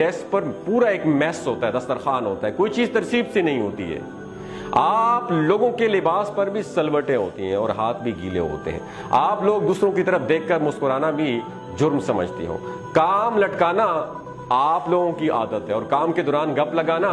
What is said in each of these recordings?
Gas پر پورا ایک mass ہوتا ہے، دسترخوان ہوتا ہے، کوئی چیز ترتیب سے نہیں ہوتی ہے۔ آپ لوگوں کے لباس پر بھی سلوٹیں ہوتی ہیں اور ہاتھ بھی گیلے ہوتے ہیں۔ آپ لوگ دوسروں کی طرف دیکھ کر مسکرانا بھی جرم سمجھتے ہو۔ کام لٹکانا آپ لوگوں کی عادت ہے اور کام کے دوران گپ لگانا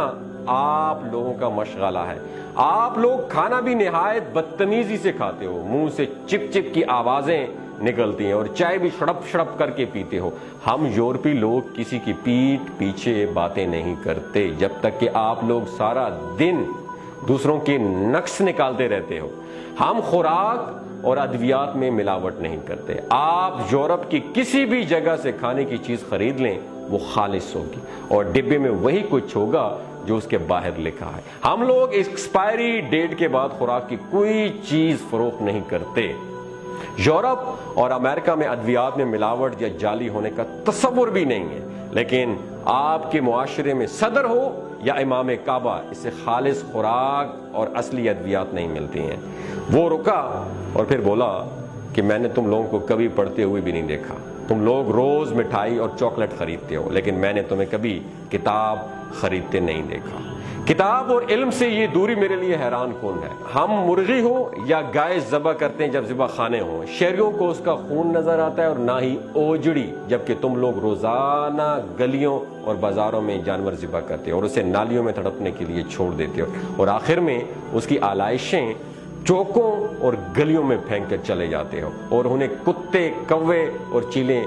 آپ لوگوں کا مشغلہ ہے۔ آپ لوگ کھانا بھی نہایت بدتمیزی سے کھاتے ہو، منہ سے چپ چپ کی آوازیں نکلتی ہیں اور چائے بھی شڑپ شڑپ کر کے پیتے ہو۔ ہم یورپی لوگ کسی کی پیٹھ پیچھے باتیں نہیں کرتے جب تک کہ آپ لوگ سارا دن دوسروں کے نقص نکالتے رہتے ہو۔ ہم خوراک اور ادویات میں ملاوٹ نہیں کرتے۔ آپ یورپ کی کسی بھی جگہ سے کھانے کی چیز خرید لیں، وہ خالص ہوگی اور ڈبے میں وہی کچھ ہوگا جو اس کے باہر لکھا ہے۔ ہم لوگ ایکسپائری ڈیٹ کے بعد خوراک کی کوئی چیز فروخت نہیں کرتے۔ یورپ اور امریکہ میں ادویات میں ملاوٹ یا جعلی ہونے کا تصور بھی نہیں ہے، لیکن آپ کے معاشرے میں صدر ہو یا امام کعبہ، اسے خالص خوراک اور اصلی ادویات نہیں ملتی ہیں۔ وہ رکا اور پھر بولا کہ میں نے تم لوگوں کو کبھی پڑھتے ہوئے بھی نہیں دیکھا۔ تم لوگ روز مٹھائی اور چاکلیٹ خریدتے ہو، لیکن میں نے تمہیں کبھی کتاب خریدتے نہیں دیکھا۔ کتاب اور علم سے یہ دوری میرے لیے حیران کن ہے۔ ہم مرغی ہو یا گائے ذبح کرتے ہیں جب ذبح خانے ہوں، شہریوں کو اس کا خون نظر آتا ہے اور نہ ہی اوجڑی، جبکہ تم لوگ روزانہ گلیوں اور بازاروں میں جانور ذبح کرتے ہو اور اسے نالیوں میں تڑپنے کے لیے چھوڑ دیتے ہو اور آخر میں اس کی آلائشیں چوکوں اور گلیوں میں پھینک کر چلے جاتے ہو اور انہیں کتے، کوے اور چیلیں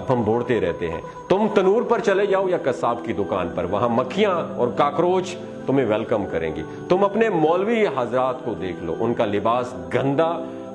بھنبوڑتے رہتے ہیں۔ تم تنور پر چلے جاؤ یا قصاب کی دکان پر، وہاں مکھیاں اور کاکروچ تمہیں ویلکم کریں گی۔ تم اپنے مولوی حضرات کو دیکھ لو، ان کا لباس گندا،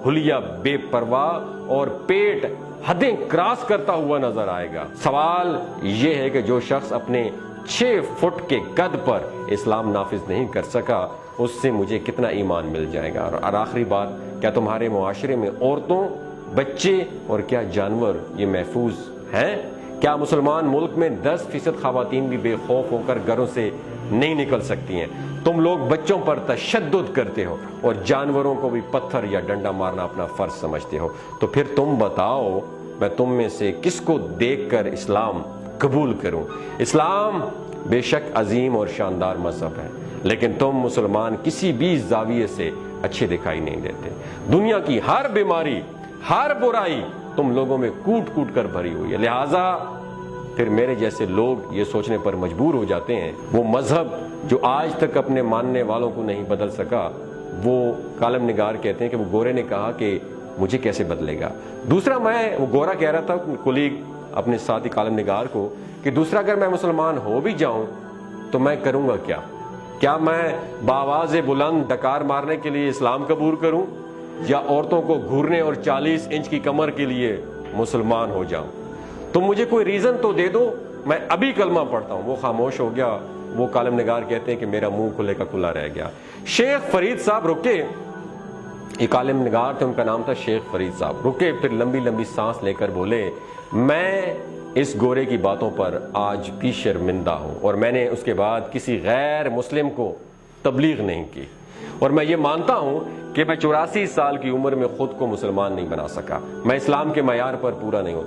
حلیہ بے پرواہ اور پیٹ حدیں کراس کرتا ہوا نظر آئے گا۔ سوال یہ ہے کہ جو شخص اپنے 6 فٹ کے قد پر اسلام نافذ نہیں کر سکا، اس سے مجھے کتنا ایمان مل جائے گا؟ اور آخری بات، کیا تمہارے معاشرے میں عورتوں، بچے اور کیا جانور یہ محفوظ ہیں؟ کیا مسلمان ملک میں 10% خواتین بھی بے خوف ہو کر گھروں سے نہیں نکل سکتی ہیں؟ تم لوگ بچوں پر تشدد کرتے ہو اور جانوروں کو بھی پتھر یا ڈنڈا مارنا اپنا فرض سمجھتے ہو۔ تو پھر تم بتاؤ، میں تم میں سے کس کو دیکھ کر اسلام قبول کروں؟ اسلام بے شک عظیم اور شاندار مذہب ہے، لیکن تم مسلمان کسی بھی زاویے سے اچھے دکھائی نہیں دیتے۔ دنیا کی ہر بیماری، ہر برائی تم لوگوں میں کوٹ کوٹ کر بھری ہوئی ہے، لہٰذا پھر میرے جیسے لوگ یہ سوچنے پر مجبور ہو جاتے ہیں، وہ مذہب جو آج تک اپنے ماننے والوں کو نہیں بدل سکا، وہ کالم نگار کہتے ہیں کہ وہ گورے نے کہا کہ مجھے کیسے بدلے گا۔ دوسرا، وہ گورا کہہ رہا تھا کولیگ اپنے ساتھی کالم نگار کو کہ دوسرا اگر میں مسلمان ہو بھی جاؤں تو میں کروں گا کیا؟ کیا میں بآواز بلند ڈکار مارنے کے لیے اسلام قبول کروں یا عورتوں کو گھورنے اور 40 انچ کی کمر کے لیے مسلمان ہو جاؤں؟ تم مجھے کوئی ریزن تو دے دو، میں ابھی کلمہ پڑھتا ہوں۔ وہ خاموش ہو گیا۔ وہ کالم نگار کہتے ہیں کہ میرا منہ کھلے کا کھلا رہ گیا۔ شیخ فرید صاحب رکے، یہ کالم نگار تھے، ان کا نام تھا شیخ فرید صاحب، رکے، پھر لمبی لمبی سانس لے کر بولے، میں اس گورے کی باتوں پر آج بھی شرمندہ ہوں اور میں نے اس کے بعد کسی غیر مسلم کو تبلیغ نہیں کی، اور میں یہ مانتا ہوں کہ میں 84 سال کی عمر میں خود کو مسلمان نہیں بنا سکا، میں اسلام کے معیار پر پورا نہیں ہوتا۔